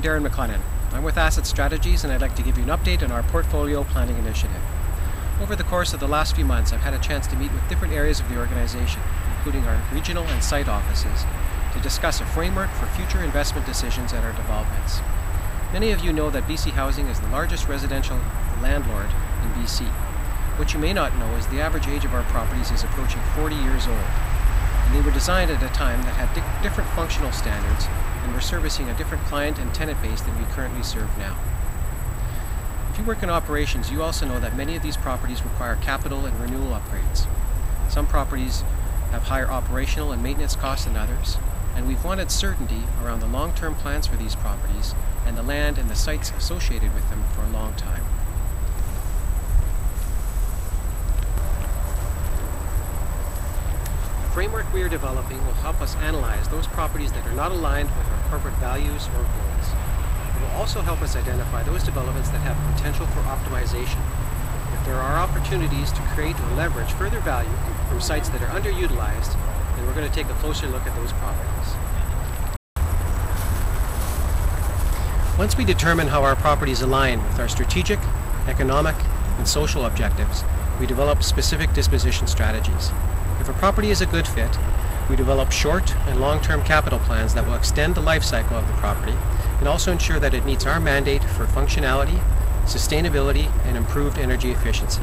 I'm Darren McLennan. I'm with Asset Strategies, and I'd like to give you an update on our portfolio planning initiative. Over the course of the last few months, I've had a chance to meet with different areas of the organization, including our regional and site offices, to discuss a framework for future investment decisions at our developments. Many of you know that BC Housing is the largest residential landlord in BC. What you may not know is the average age of our properties is approaching 40 years old, and they were designed at a time that had different functional standards and were servicing a different client and tenant base than we currently serve now. If you work in operations, you also know that many of these properties require capital and renewal upgrades. Some properties have higher operational and maintenance costs than others, and we've wanted certainty around the long-term plans for these properties and the land and the sites associated with them for a long time. The framework we are developing will help us analyze those properties that are not aligned with our corporate values or goals. It will also help us identify those developments that have potential for optimization. If there are opportunities to create or leverage further value from sites that are underutilized, then we're going to take a closer look at those properties. Once we determine how our properties align with our strategic, economic, and social objectives, we develop specific disposition strategies. If a property is a good fit, we develop short and long-term capital plans that will extend the life cycle of the property and also ensure that it meets our mandate for functionality, sustainability, and improved energy efficiency.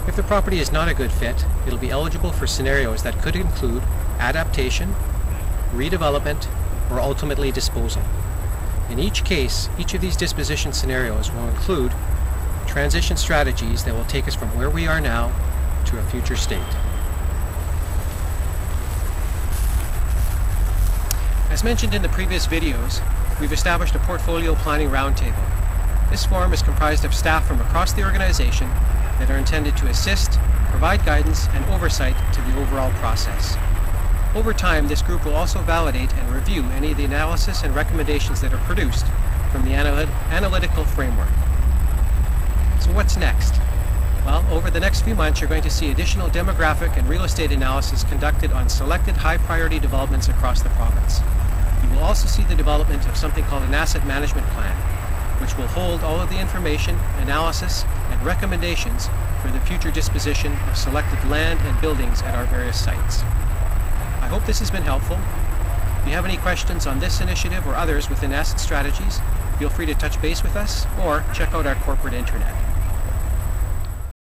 If the property is not a good fit, it'll be eligible for scenarios that could include adaptation, redevelopment, or ultimately disposal. In each case, each of these disposition scenarios will include transition strategies that will take us from where we are now to a future state. As mentioned in the previous videos, we've established a portfolio planning roundtable. This forum is comprised of staff from across the organization that are intended to assist, provide guidance, and oversight to the overall process. Over time, this group will also validate and review any of the analysis and recommendations that are produced from the analytical framework. So what's next? Well, over the next few months, you're going to see additional demographic and real estate analysis conducted on selected high-priority developments across the province. You will also see the development of something called an asset management plan, which will hold all of the information, analysis, and recommendations for the future disposition of selected land and buildings at our various sites. I hope this has been helpful. If you have any questions on this initiative or others within Asset Strategies, feel free to touch base with us or check out our corporate intranet.